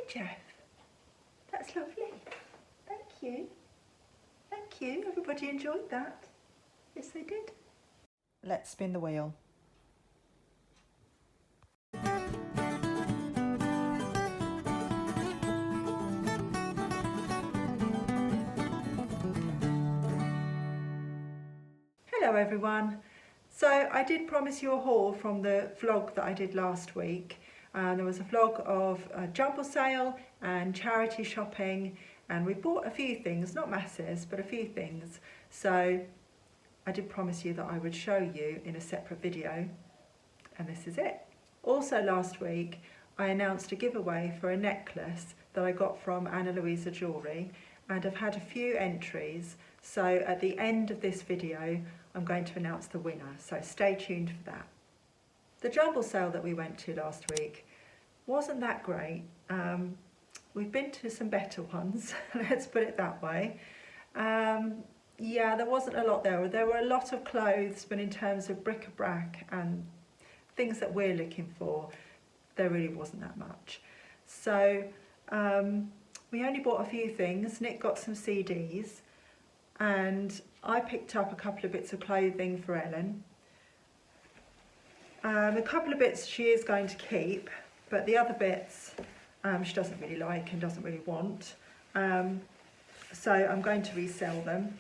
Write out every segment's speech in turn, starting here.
Jeff. That's lovely. Thank you. Thank you. Everybody enjoyed that. Yes, they did. Let's spin the wheel. Hello everyone. So I did promise you a haul from the vlog that I did last week. There was a vlog of a Jumble sale and charity shopping, and we bought a few things, not masses, but a few things. So I did promise you that I would show you in a separate video, and this is it. Also last week I announced a giveaway for a necklace that I got from Anna Louisa Jewellery, and I've had a few entries. So at the end of this video I'm going to announce the winner, so stay tuned for that. The Jumble sale that we went to last week wasn't that great. We've been to some better ones, let's put it that way. Yeah, there wasn't a lot there. There were a lot of clothes, but in terms of bric-a-brac and things that we're looking for, there really wasn't that much. So we only bought a few things. Nick got some CDs, and I picked up a couple of bits of clothing for Ellen. A couple of bits she is going to keep, but the other bits she doesn't really like and doesn't really want. So I'm going to resell them.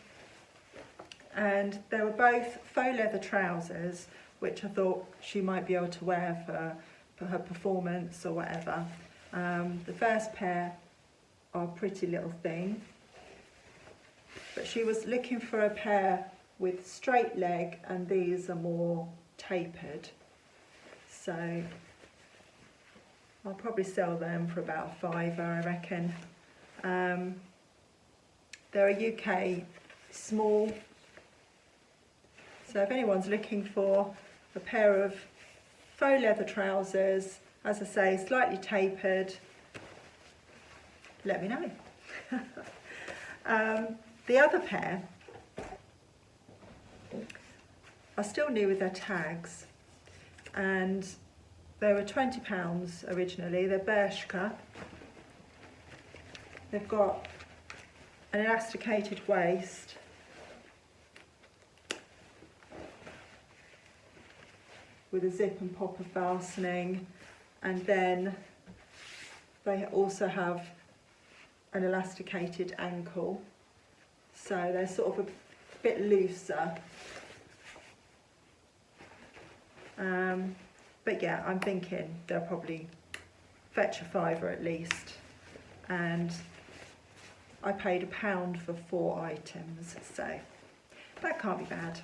And they were both faux leather trousers, which I thought she might be able to wear for her performance or whatever. The first pair are a pretty little thing, but she was looking for a pair with straight leg, and these are more tapered. So I'll probably sell them for about £5, I reckon. They're a UK small, so if anyone's looking for a pair of faux leather trousers, as I say, slightly tapered, let me know. The other pair are still new with their tags, and they were £20 originally. They're Bershka. They've got an elasticated waist, with a zip and popper fastening, and then they also have an elasticated ankle, so they're sort of a bit looser. But yeah, I'm thinking they'll probably fetch a £5 at least, and I paid £1 for 4 items, so that can't be bad.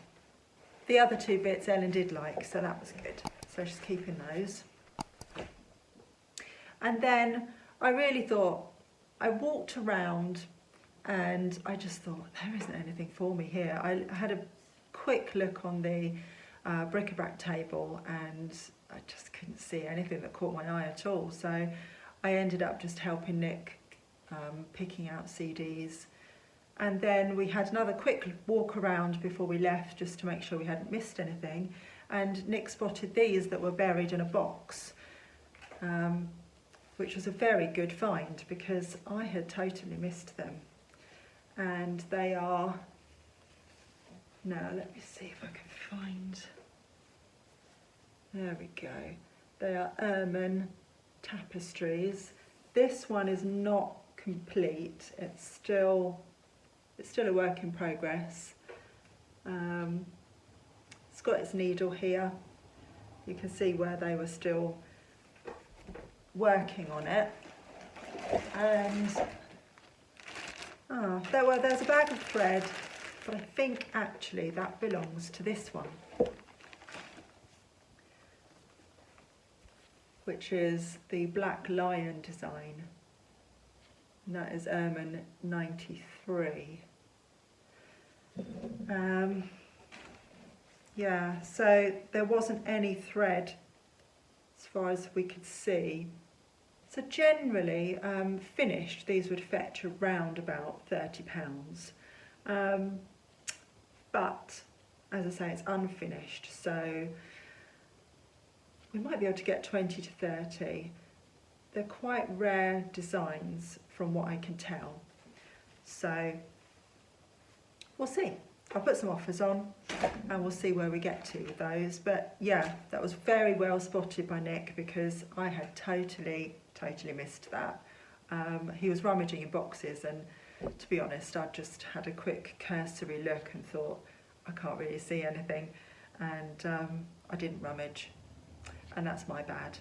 The other 2 bits Ellen did like, so that was good, so she's keeping those. And then I really thought, I walked around and I just thought, there isn't anything for me here. I had a quick look on the bric-a-brac table, and I just couldn't see anything that caught my eye at all. So I ended up just helping Nick picking out CDs. And then we had another quick walk around before we left, just to make sure we hadn't missed anything. And Nick spotted these that were buried in a box, which was a very good find because I had totally missed them. And they are, now let me see if I can find, there we go. They are ermine tapestries. This one is not complete, it's still a work in progress. It's got its needle here. You can see where they were still working on it. And there's a bag of thread, but I think actually that belongs to this one, which is the Black Lion design. And that is ermine 93. Yeah, so there wasn't any thread as far as we could see. So generally, finished, these would fetch around about £30. But as I say, it's unfinished, so we might be able to get 20 to 30. they're quite rare designs from what I can tell. So we'll see. I'll put some offers on and we'll see where we get to with those. But yeah, that was very well spotted by Nick because I had totally missed that. He was rummaging in boxes, and to be honest, I just had a quick cursory look and thought, I can't really see anything, and I didn't rummage, and that's my bad.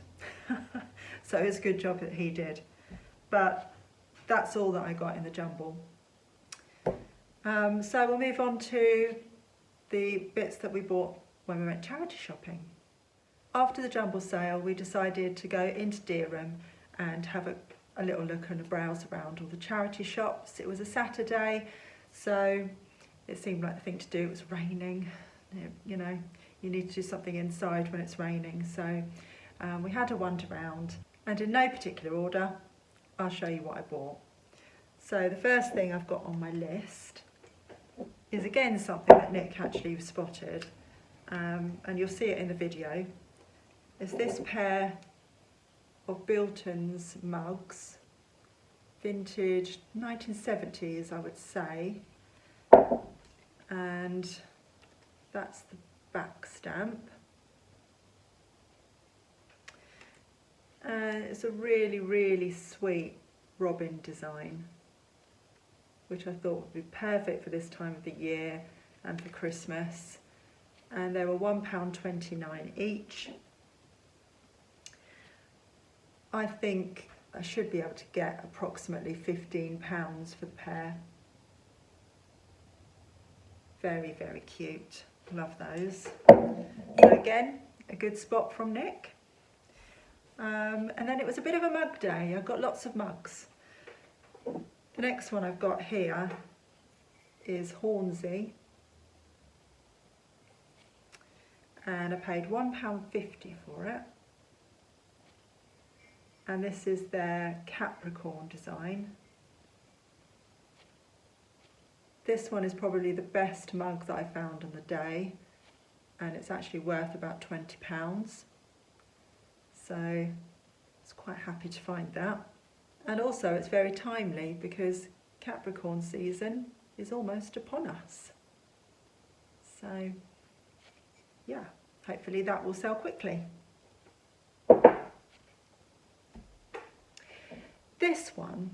So it's a good job that he did. But that's all that I got in the jumble. So we'll move on to the bits that we bought when we went charity shopping. After the jumble sale, we decided to go into Dereham and have a little look and a browse around all the charity shops. It was a Saturday, so it seemed like the thing to do. It was raining, you know, you need to do something inside when it's raining. So we had a wander round, and in no particular order, I'll show you what I bought. So the first thing I've got on my list is again something that Nick actually spotted, and you'll see it in the video. It's this pair of Bilton's mugs, vintage 1970s I would say, and that's the back stamp. And it's a really sweet robin design, which I thought would be perfect for this time of the year and for Christmas. And they were £1.29 each. I think I should be able to get approximately £15 for the pair. Very cute, love those. So again, a good spot from Nick. And then it was a bit of a mug day. I got lots of mugs. The next one I've got here is Hornsey, and I paid £1.50 for it. And this is their Capricorn design. This one is probably the best mug that I found on the day, and it's actually worth about £20. So I was quite happy to find that. And also it's very timely because Capricorn season is almost upon us. So yeah, hopefully that will sell quickly. This one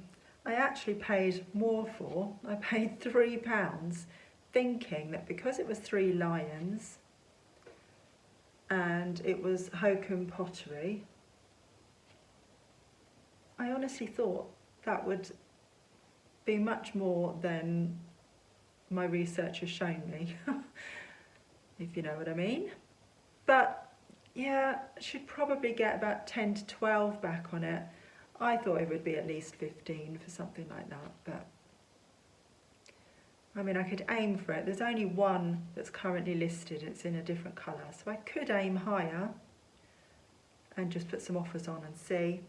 I actually paid more for. I paid £3, thinking that because it was 3 lions and it was Hokum pottery, I honestly thought that would be much more than my research has shown me, if you know what I mean. But yeah, I should probably get about 10 to 12 back on it. I thought it would be at least 15 for something like that, but I mean, I could aim for it. There's only one that's currently listed. It's in a different colour, so I could aim higher and just put some offers on and see.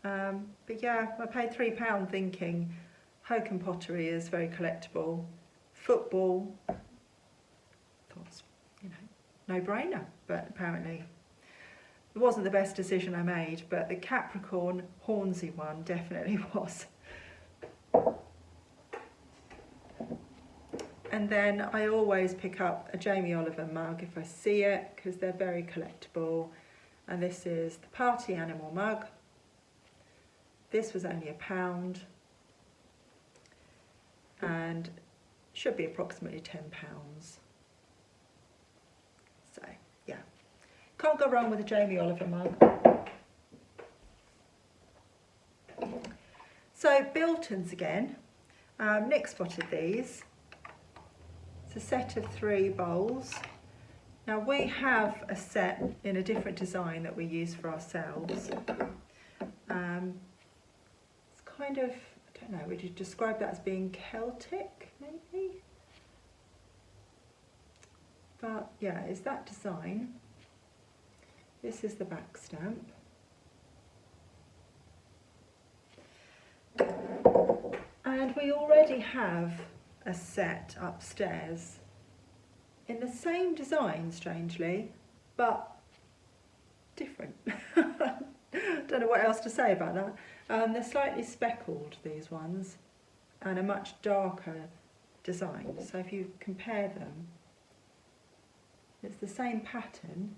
But yeah, I paid £3 thinking Hokum pottery is very collectible. Football, thought, you know, no-brainer, but apparently it wasn't the best decision I made, but the Capricorn Hornsey one definitely was. And then I always pick up a Jamie Oliver mug if I see it, because they're very collectible. And this is the Party Animal mug. This was only £1 and should be approximately £10. So yeah, can't go wrong with a Jamie Oliver mug. So Bilton's again. Nick spotted these. It's a set of 3 bowls. Now we have a set in a different design that we use for ourselves. It's kind of, I don't know, would you describe that as being Celtic maybe? But yeah, it's that design. This is the back stamp. And we already have a set upstairs in the same design, strangely, but different. don't know what else to say about that. They're slightly speckled, these ones, and a much darker design. So if you compare them, it's the same pattern,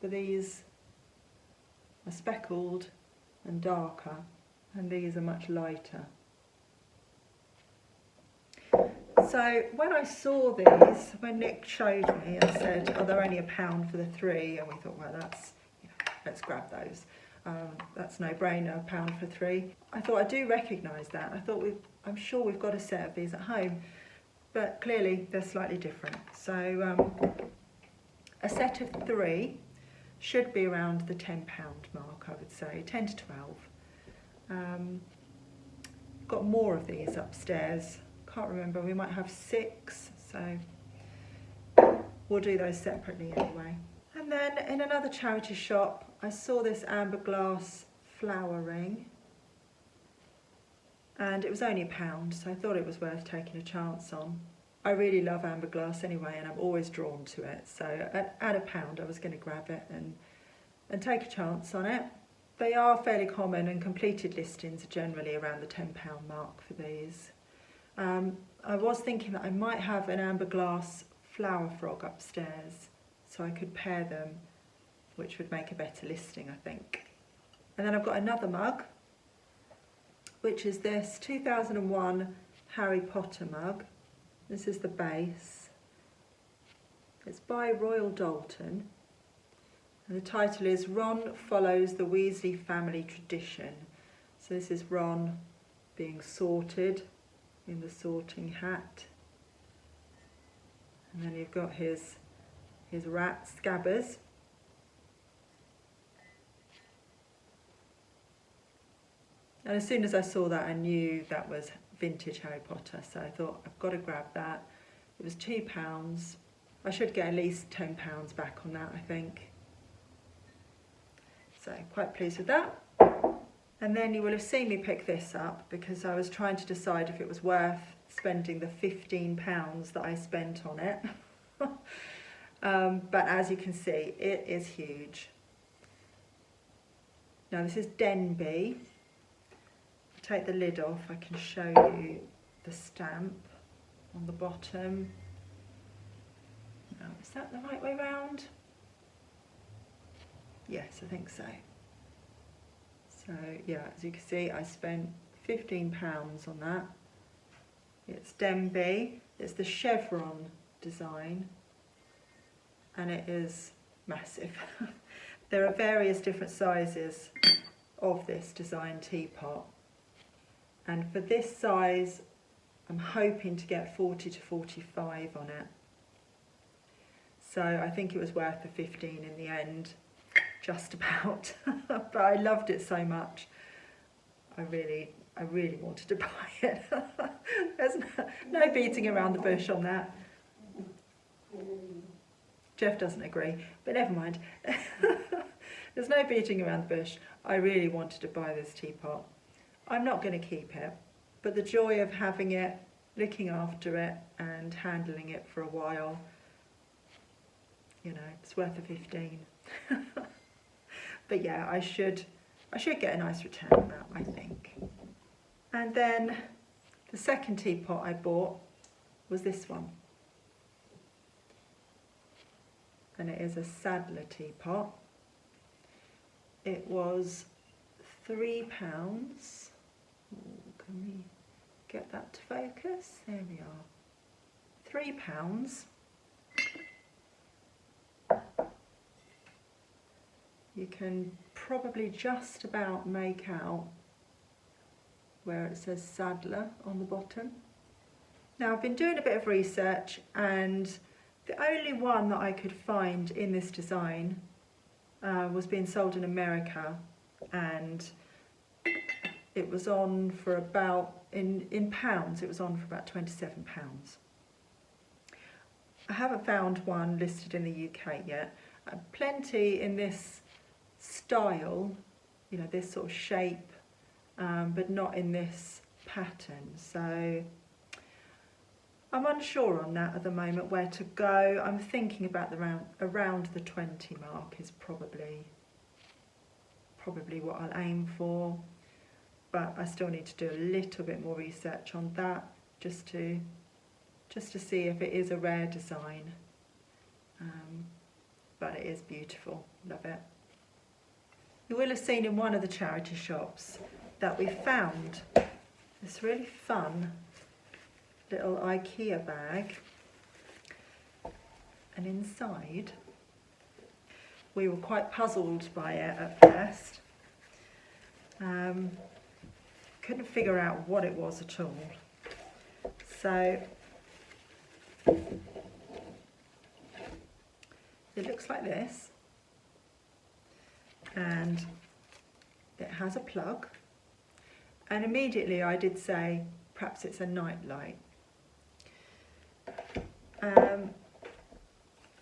but these are speckled and darker, and these are much lighter. So when I saw these, when Nick showed me and said, oh, they're only £1 for the 3, and we thought, well, that's, let's grab those. That's no brainer, £1 for 3. I thought, I do recognise that. I thought, I'm sure we've got a set of these at home, but clearly they're slightly different. So a set of 3 should be around the £10 mark, I would say, 10 to 12. Got more of these upstairs. Can't remember, we might have 6, so we'll do those separately anyway. And then in another charity shop, I saw this amber glass flower ring, and it was only £1, so I thought it was worth taking a chance on. I really love amber glass anyway, and I'm always drawn to it, so at £1 I was going to grab it and take a chance on it. They are fairly common, and completed listings are generally around the £10 mark for these. I was thinking that I might have an amber glass flower frog upstairs, so I could pair them, which would make a better listing, I think. And then I've got another mug, which is this 2001 Harry Potter mug. This is the base. It's by Royal Dalton, and the title is Ron Follows the Weasley Family Tradition. So this is Ron being sorted in the sorting hat, and then you've got his rat Scabbers. And as soon as I saw that, I knew that was vintage Harry Potter, so I thought, I've got to grab that. It was £2. I should get at least £10 back on that, I think. So quite pleased with that. And then you will have seen me pick this up because I was trying to decide if it was worth spending the £15 that I spent on it. But as you can see, it is huge. Now this is Denby. Take the lid off, I can show you the stamp on the bottom. Now, is that the right way round? Yes, I think so. So yeah, as you can see, I spent £15 on that. It's Denby, it's the chevron design, and it is massive. There are various different sizes of this design teapot, and for this size I'm hoping to get 40 to 45 on it. So I think it was worth the 15 in the end. Just about. But I loved it so much. I really wanted to buy it. There's no beating around the bush on that. Jeff doesn't agree, but never mind. There's no beating around the bush. I really wanted to buy this teapot. I'm not going to keep it, but the joy of having it, looking after it and handling it for a while, you know, it's worth the 15. But yeah, I should get a nice return on that, I think. And then the second teapot I bought was this one. And it is a Sadler teapot. It was £3. Ooh, can we get that to focus? There we are. £3. You can probably just about make out where it says Sadler on the bottom. Now I've been doing a bit of research, and the only one that I could find in this design was being sold in America, and it was on for about, in pounds, it was on for about £27. I haven't found one listed in the UK yet. Plenty in this style, you know, this sort of shape, but not in this pattern. So I'm unsure on that at the moment, where to go. I'm thinking about around the 20 mark is probably probably what I'll aim for, but I still need to do a little bit more research on that just to see if it is a rare design. But it is beautiful, love it. You will have seen in one of the charity shops that we found this really fun little IKEA bag, and inside we were quite puzzled by it at first. Couldn't figure out what it was at all. So it looks like this, and it has a plug, and immediately I did say perhaps it's a night light.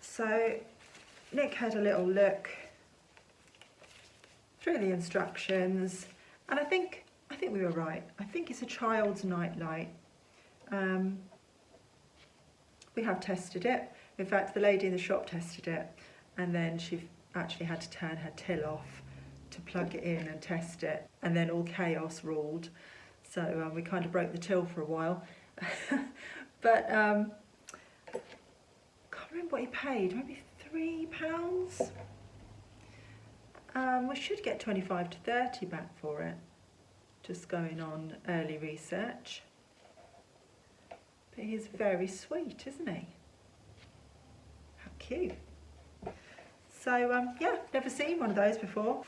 So Nick had a little look through the instructions, and I think we were right. I think it's a child's night light. We have tested it. In fact, the lady in the shop tested it, and then she actually had to turn her till off to plug it in and test it, and then all chaos ruled. So we kind of broke the till for a while. But can't remember what he paid, maybe £3. We should get 25 to 30 back for it, just going on early research. But he's very sweet, isn't he? How cute. So yeah, never seen one of those before.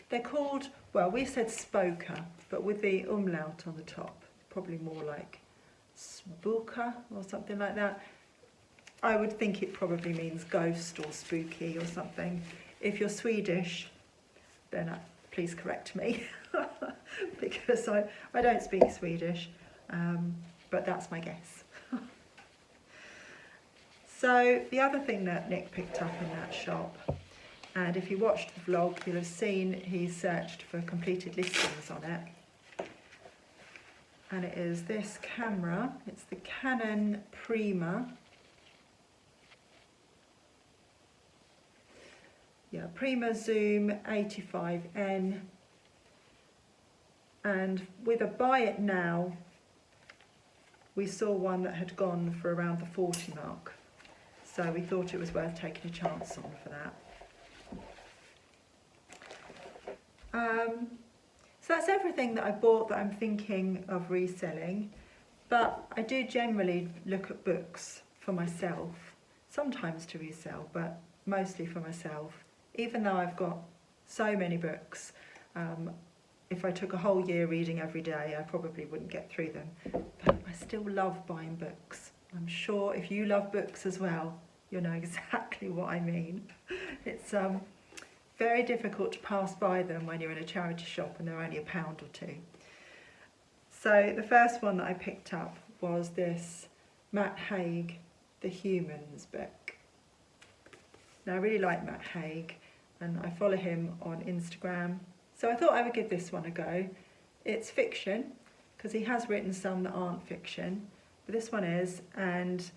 They're called, well, we said Spoker, but with the umlaut on the top, probably more like Spooker or something like that. I would think it probably means ghost or spooky or something. If you're Swedish, then please correct me, because I don't speak Swedish, but that's my guess. So the other thing that Nick picked up in that shop, and if you watched the vlog, you'll have seen he searched for completed listings on it. And it is this camera. It's the Canon Prima. Yeah, Prima Zoom 85N. And with a buy it now, we saw one that had gone for around the 40 mark. So we thought it was worth taking a chance on for that. So that's everything that I bought that I'm thinking of reselling, but I do generally look at books for myself, sometimes to resell, but mostly for myself. Even though I've got so many books, if I took a whole year reading every day, I probably wouldn't get through them. But I still love buying books. I'm sure if you love books as well, you'll know exactly what I mean. It's very difficult to pass by them when you're in a charity shop and they're only £1 or £2. So the first one that I picked up was this Matt Haig, The Humans book. Now I really like Matt Haig, and I follow him on Instagram. So I thought I would give this one a go. It's fiction, because he has written some that aren't fiction, but this one is, and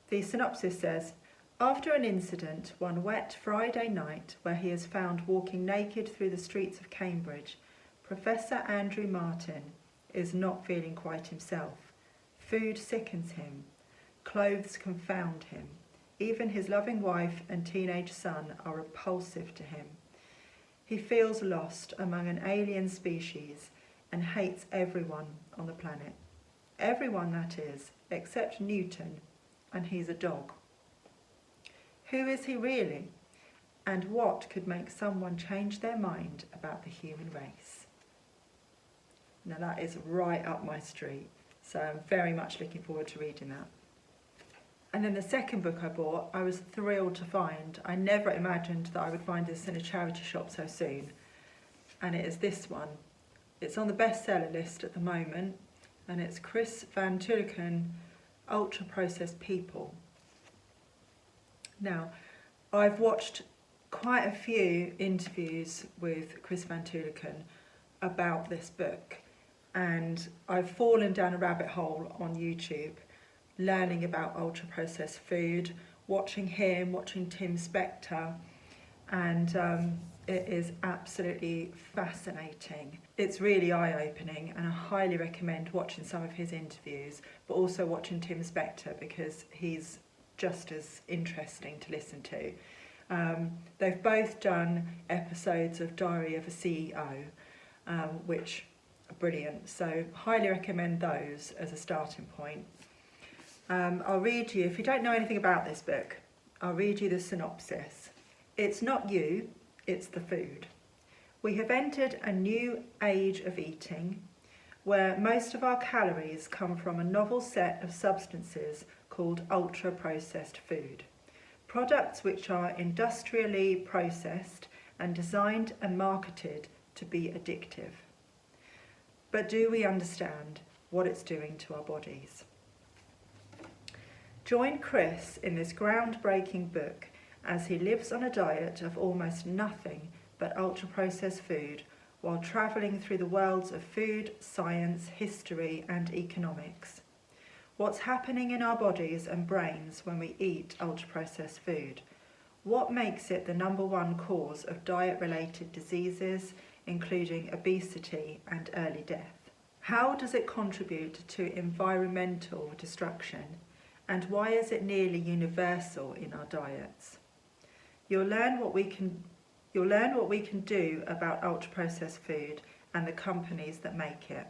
the synopsis says, after an incident one wet Friday night where he is found walking naked through the streets of Cambridge, Professor Andrew Martin is not feeling quite himself. Food sickens him. Clothes confound him. Even his loving wife and teenage son are repulsive to him. He feels lost among an alien species and hates everyone on the planet. Everyone, that is, except Newton, and he's a dog. Who is he really? And what could make someone change their mind about the human race? Now that is right up my street, so I'm very much looking forward to reading that. And then the second book I bought, I was thrilled to find. I never imagined that I would find this in a charity shop so soon. And it is this one. It's on the bestseller list at the moment, and it's Chris Van Tulleken, Ultra Processed People. Now, I've watched quite a few interviews with Chris Van Tulleken about this book, and I've fallen down a rabbit hole on YouTube, learning about ultra-processed food, watching him, watching Tim Spector, and it is absolutely fascinating. It's really eye-opening, and I highly recommend watching some of his interviews, but also watching Tim Spector, because he's just as interesting to listen to. They've both done episodes of Diary of a CEO, which are brilliant, so highly recommend those as a starting point. I'll read you, if you don't know anything about this book, I'll read you the synopsis. It's not you, it's the food. We have entered a new age of eating where most of our calories come from a novel set of substances called ultra-processed food. Products which are industrially processed and designed and marketed to be addictive. But do we understand what it's doing to our bodies? Join Chris in this groundbreaking book as he lives on a diet of almost nothing but ultra-processed food while travelling through the worlds of food, science, history and economics. What's happening in our bodies and brains when we eat ultra-processed food? What makes it the #1 cause of diet-related diseases, including obesity and early death? How does it contribute to environmental destruction? And why is it nearly universal in our diets? You'll learn what we can do about ultra-processed food and the companies that make it.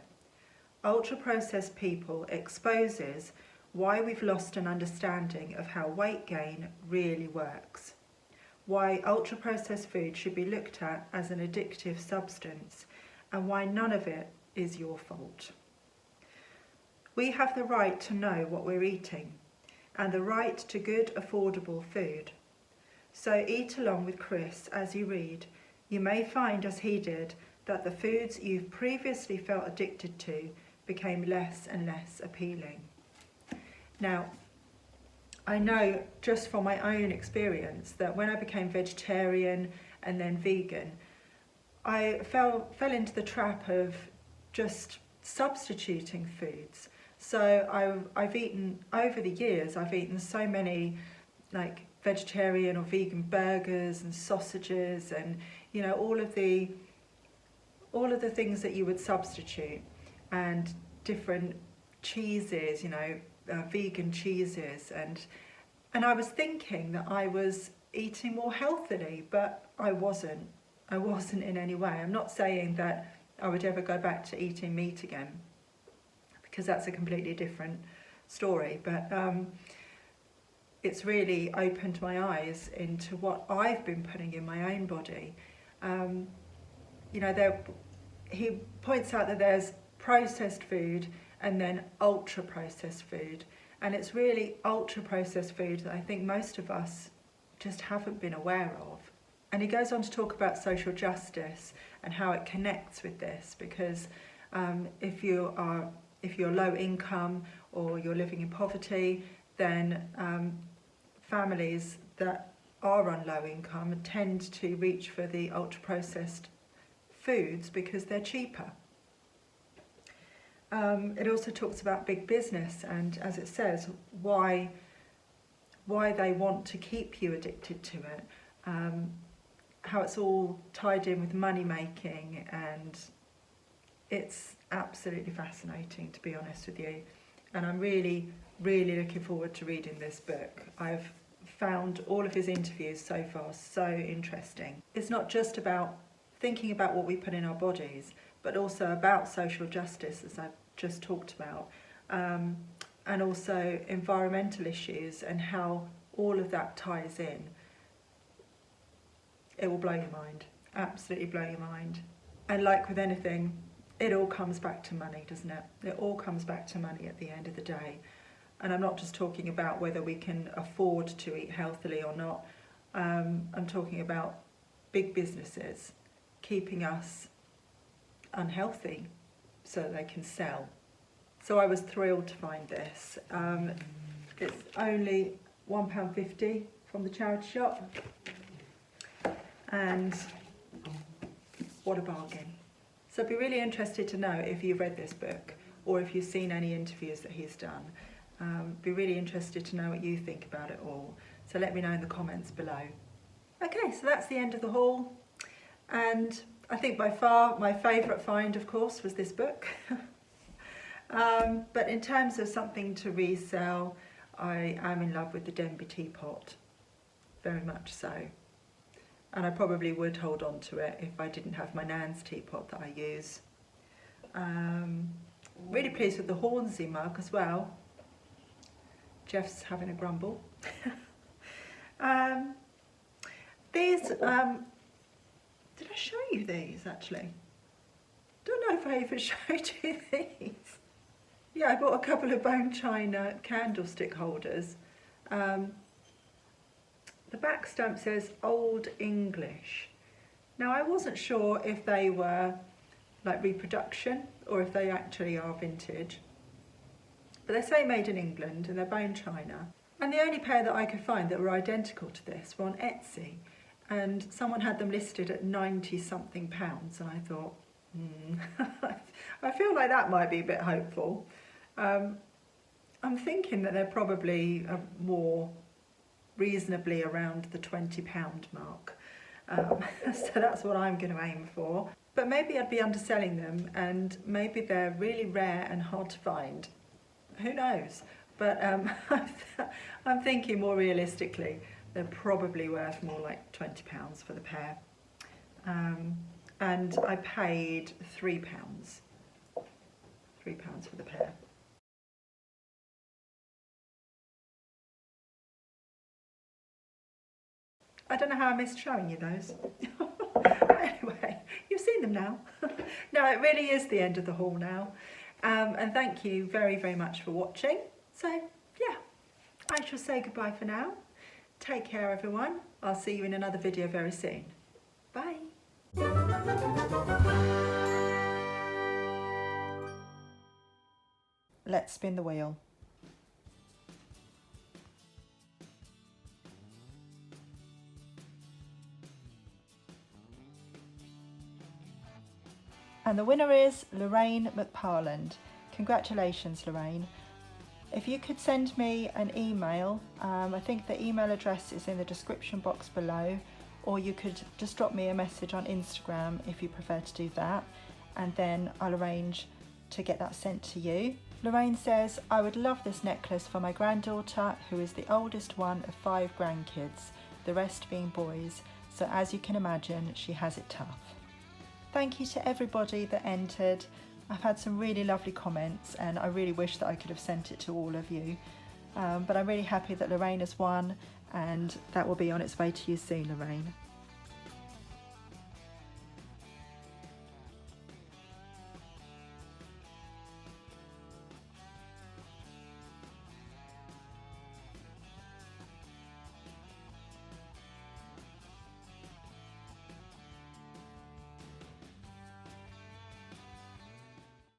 Ultra-processed people exposes why we've lost an understanding of how weight gain really works, why ultra-processed food should be looked at as an addictive substance, and why none of it is your fault. We have the right to know what we're eating, and the right to good, affordable food. So eat along with Chris as you read. You may find, as he did, that the foods you've previously felt addicted to became less and less appealing. Now, I know just from my own experience that when I became vegetarian and then vegan, I fell into the trap of just substituting foods. So I've eaten, over the years, I've eaten so many like vegetarian or vegan burgers and sausages and, you know, all of the things that you would substitute, and different cheeses, you know, vegan cheeses, and I was thinking that I was eating more healthily, but I wasn't in any way. I'm not saying that I would ever go back to eating meat again, because that's a completely different story, but it's really opened my eyes into what I've been putting in my own body. You know, he points out that there's processed food and then ultra processed food, and it's really ultra processed food that I think most of us just haven't been aware of. And he goes on to talk about social justice and how it connects with this, because if you're low income or you're living in poverty, then families that are on low income tend to reach for the ultra processed foods because they're cheaper. It also talks about big business and, as it says, why they want to keep you addicted to it, how it's all tied in with money making, and it's absolutely fascinating, to be honest with you. And I'm really, really looking forward to reading this book. I've found all of his interviews so far so interesting. It's not just about thinking about what we put in our bodies, but also about social justice, as I've just talked about, and also environmental issues and how all of that ties in. It will blow your mind, absolutely blow your mind. And like with anything, it all comes back to money, doesn't it? It all comes back to money at the end of the day. And I'm not just talking about whether we can afford to eat healthily or not. I'm talking about big businesses keeping us unhealthy so they can sell. So I was thrilled to find this. It's only £1.50 from the charity shop. And what a bargain. So I'd be really interested to know if you've read this book or if you've seen any interviews that he's done. Be really interested to know what you think about it all. So let me know in the comments below. Okay, so that's the end of the haul, and I think by far my favourite find, of course, was this book. But in terms of something to resell, I am in love with the Denby teapot, very much so. And I probably would hold on to it if I didn't have my Nan's teapot that I use. Really pleased with the Hornsey mug as well. Jeff's having a grumble. These, did I show you these actually? Don't know if I even showed you these. Yeah, I bought a couple of bone china candlestick holders. The back stamp says Old English. Now I wasn't sure if they were like reproduction or if they actually are vintage. But they say made in England and they're bone china. And the only pair that I could find that were identical to this were on Etsy. And someone had them listed at 90 something pounds, and I thought, I feel like that might be a bit hopeful. I'm thinking that they're probably more reasonably around the £20 mark. So that's what I'm going to aim for. But maybe I'd be underselling them, and maybe they're really rare and hard to find. Who knows? But I'm thinking more realistically, they're probably worth more like £20 for the pair. And I paid £3. £3 for the pair. I don't know how I missed showing you those. Anyway, you've seen them now. No, it really is the end of the haul now. And thank you very, very much for watching. So, yeah, I shall say goodbye for now. Take care, everyone. I'll see you in another video very soon. Bye. Let's spin the wheel. And the winner is Lorraine McParland. Congratulations, Lorraine. If you could send me an email, I think the email address is in the description box below, or you could just drop me a message on Instagram if you prefer to do that, and then I'll arrange to get that sent to you. Lorraine says, I would love this necklace for my granddaughter, who is the oldest one of 5 grandkids, the rest being boys, so as you can imagine, she has it tough. Thank you to everybody that entered. I've had some really lovely comments, and I really wish that I could have sent it to all of you. But I'm really happy that Lorraine has won, and that will be on its way to you soon, Lorraine.